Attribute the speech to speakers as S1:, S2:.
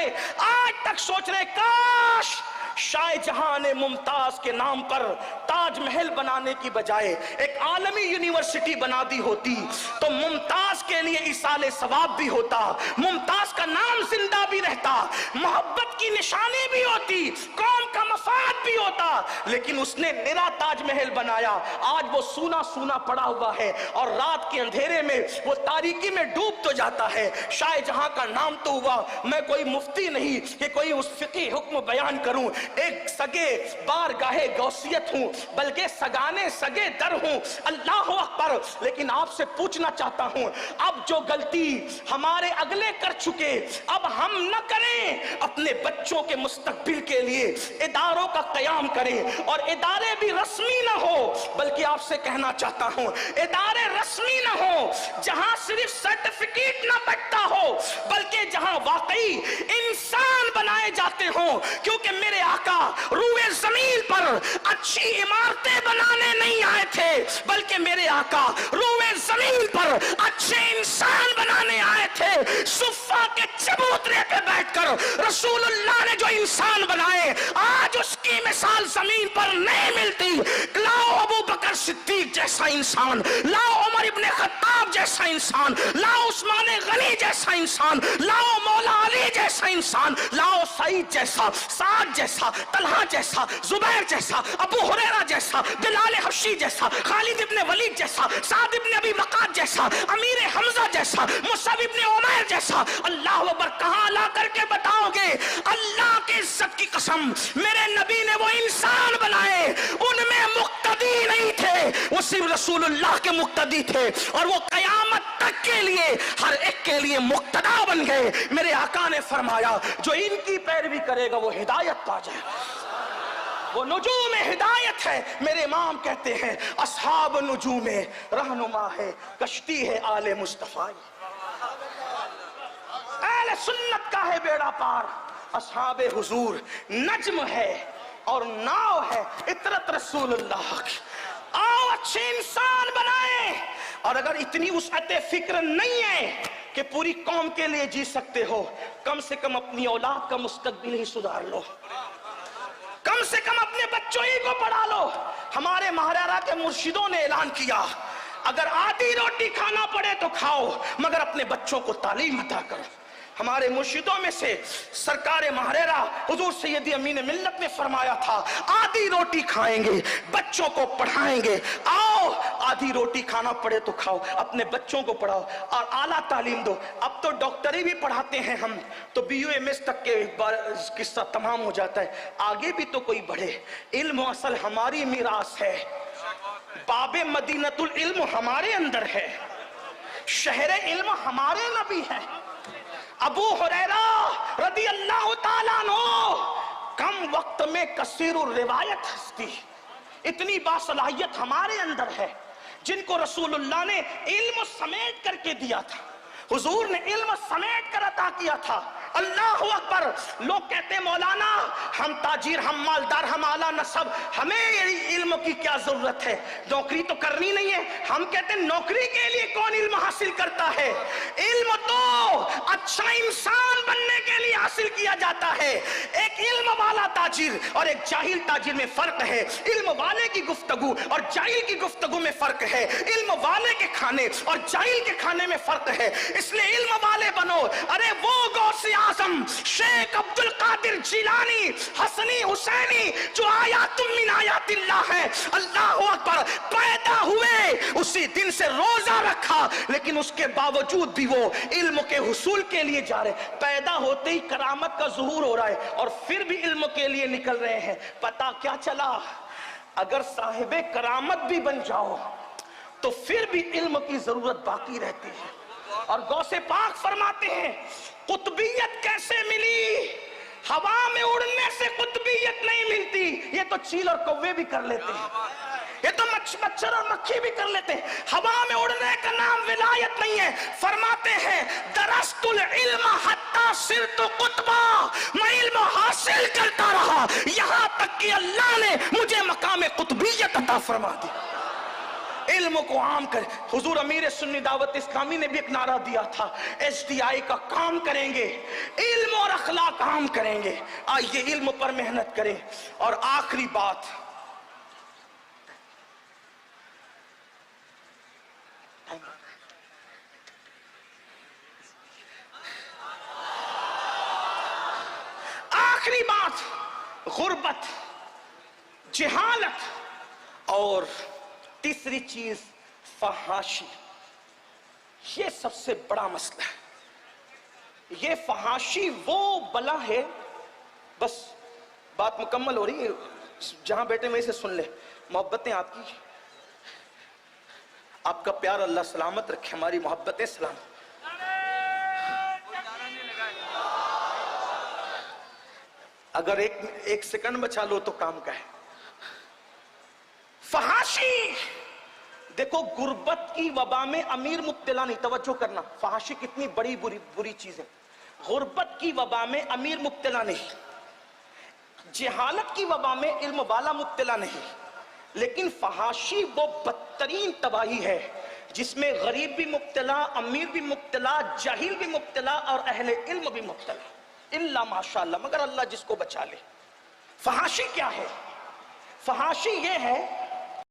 S1: گئے آج تک سوچ رہے کاش شاہ جہاں نے ممتاز کے نام پر تاج محل بنانے کی بجائے ایک عالمی یونیورسٹی بنا دی ہوتی تو ممتاز کے لیے ایصال ثواب بھی ہوتا, ممتاز کا نام زندہ بھی رہتا, محبت کی نشانی بھی ہوتی, قوم کا مفاد بھی ہوتا. لیکن اس نے نرا تاج محل بنایا, آج وہ سونا سونا پڑا ہوا ہے اور رات کے اندھیرے میں وہ تاریکی میں ڈوب تو جاتا ہے. شاہ جہاں کا نام تو ہوا, میں کوئی مفتی نہیں کہ کوئی اس فقہی حکم بیان کروں, ایک سگے بارگاہ غوثیت ہوں بلکہ سگانے سگے در ہوں. اللہ اکبر. لیکن آپ سے پوچھنا چاہتا ہوں, اب جو غلطی ہمارے اگلے کر چکے اب ہم نہ کریں, اپنے بچوں کے مستقبل کے لیے اداروں کا قیام کریں, اور ادارے بھی رسمی نہ ہو بلکہ آپ سے کہنا چاہتا ہوں ادارے رسمی نہ ہو جہاں صرف سرٹیفکیٹ نہ بٹتا ہو بلکہ جہاں واقعی انسان بنائے جاتے ہوں. کیونکہ میرے آقا روئے زمین پر اچھی عمارتیں بنانے نہیں آئے تھے بلکہ میرے آقا روئے زمین پر اچھے انسان بنانے آئے تھے. صفا کے چبوترے پہ بیٹھ کر رسول اللہ نے جو انسان بنائے آج اس کی مثال زمین پر نہیں ملتی. لاؤ ابو بکر صدیق جیسا انسان, لاؤ عمر ابن خطاب جیسا انسان, لاؤ عثمان غنی جیسا انسان, لاؤ مولا علی جیسا انسان, لاؤ سعید جیسا, سعد جیسا, طلحہ جیسا, زبیر جیسا, ابو ہریرہ جیسا, بلال حبشی جیسا, خالد ابن ولید جیسا, سعد ابن ابی وقاص جیسا, امیر حمزہ جیسا, مصعب ابن عمیر جیسا. اللہ اکبر. کہاں لا کر کے بتاؤ گے؟ اللہ کی عزت کی قسم میرے نبی نے وہ انسان بنائے, ان میں مقتدی نہیں تھے, وہ صرف رسول اللہ کے مقتدی تھے اور وہ قیامت تک کے لیے ہر ایک کے لیے مقتدا بن گئے. میرے آقا نے فرمایا جو ان کی پیروی کرے گا وہ ہدایت پا جائے, وہ نجوم ہدایت ہے. میرے امام کہتے ہیں اصحاب نجوم رہنما ہے, کشتی ہے آل مصطفیٰ, اہل سنت کا ہے بیڑا پار. اصحاب حضور نجم ہے اور ناؤ ہے اطرت رسول اللہ کی. آؤ اچھے انسان بنائیں, اور اگر اتنی وسعت فکر نہیں ہے کہ پوری قوم کے لیے جی سکتے ہو, کم سے کم اپنی اولاد کا مستقبل ہی سدھار لو, کم سے کم اپنے بچوں ہی کو پڑھا لو. ہمارے مہاراجا کے مرشدوں نے اعلان کیا اگر آدھی روٹی کھانا پڑے تو کھاؤ مگر اپنے بچوں کو تعلیم عطا کرو. ہمارے مرشدوں میں سے سرکار مہریرہ حضور سید امین ملت نے فرمایا تھا آدھی روٹی کھائیں گے بچوں کو پڑھائیں گے. آؤ آدھی روٹی کھانا پڑے تو کھاؤ, اپنے بچوں کو پڑھاؤ اور اعلیٰ تعلیم دو. اب تو ڈاکٹری بھی پڑھاتے ہیں ہم تو BUMS تک کے قصہ تمام ہو جاتا ہے, آگے بھی تو کوئی بڑھے. علم اصل ہماری میراث ہے, باب مدینۃ العلم ہمارے اندر ہے, شہر علم ہمارے نبی ہے. ابو ہریرہ رضی اللہ تعالیٰ عنہ کم وقت میں کثیر الروایت ہستی, اتنی باصلاحیت ہمارے اندر ہے جن کو رسول اللہ نے علم سمیٹ کر کے دیا تھا, حضور نے علم سمیٹ کر عطا کیا تھا. اللہ اکبر. لوگ کہتے ہیں مولانا ہم تاجر, ہم مالدار, ہم اعلیٰ نسب, ہمیں علم کی کیا ضرورت ہے, نوکری تو کرنی نہیں ہے. ہم کہتے ہیں نوکری کے لیے کون علم حاصل کرتا ہے, علم تو اچھا انسان بننے کے لیے حاصل کیا جاتا ہے. ایک علم والا تاجر اور ایک جاہل تاجر میں فرق ہے, علم والے کی گفتگو اور جاہل کی گفتگو میں فرق ہے, علم والے کے کھانے اور جاہل کے کھانے میں فرق ہے. اس لیے علم والے بنو. ارے وہ غوث اعظم شیخ عبد القادر جیلانی حسنی حسینی جو آیات من آیات اللہ ہے, اللہ اکبر, پیدا ہوئے اسی دن سے روزہ رکھا لیکن اس کے باوجود بھی وہ علم کے حصول کے لیے جا رہے, پیدا ہوتے ہی کرامت کا ظہور ہو رہا ہے اور پھر بھی علم کے لیے نکل رہے ہیں. پتا کیا چلا, اگر صاحب کرامت بھی بن جاؤ تو پھر بھی علم کی ضرورت باقی رہتی ہے. اور غوث پاک فرماتے ہیں قطبیت کیسے ملی, ہوا میں اڑنے سے قطبیت نہیں ملتی, یہ تو چیل اور کوے بھی کر لیتے ہیں, یہ تو مچھر اور مکھی بھی کر لیتے ہیں, ہوا میں اڑنے کا نام ولایت نہیں ہے. فرماتے ہیں درست العلم حتی صرت قطبا, میں علم حاصل کرتا رہا یہاں تک کہ اللہ نے مجھے مقام قطبیت عطا فرما دی. علم کو عام کر. حضور امیر سنی دعوت اسلامی نے بھی ایک نعرہ دیا تھا, SDI کا کام کریں گے, علم اور اخلاق کام کریں گے. آئیے علم پر محنت کریں. اور آخری بات، غربت، جہالت، اور تیسری چیز فحاشی. یہ سب سے بڑا مسئلہ ہے. یہ فحاشی وہ بلا ہے. بس بات مکمل ہو رہی ہے، جہاں بیٹھے میں اسے سن لے. محبتیں آپ کی، آپ کا پیار اللہ سلامت رکھے. ہماری محبتیں سلامت. اگر ایک سیکنڈ بچا لو تو کام کا ہے. فحاشی، دیکھو غربت کی وبا میں امیر مبتلا نہیں. توجہ کرنا، فحاشی کتنی بڑی بری چیز ہے. غربت کی وبا میں امیر مبتلا نہیں، جہالت کی وبا میں علم والا مبتلا نہیں. لیکن فحاشی وہ بدترین تباہی ہے جس میں غریب بھی مبتلا، امیر بھی مبتلا، جاہل بھی مبتلا، اور اہل علم بھی مبتلا. اللہ ماشاءاللہ، مگر اللہ جس کو بچا لے. فحاشی کیا ہے؟ فحاشی یہ ہے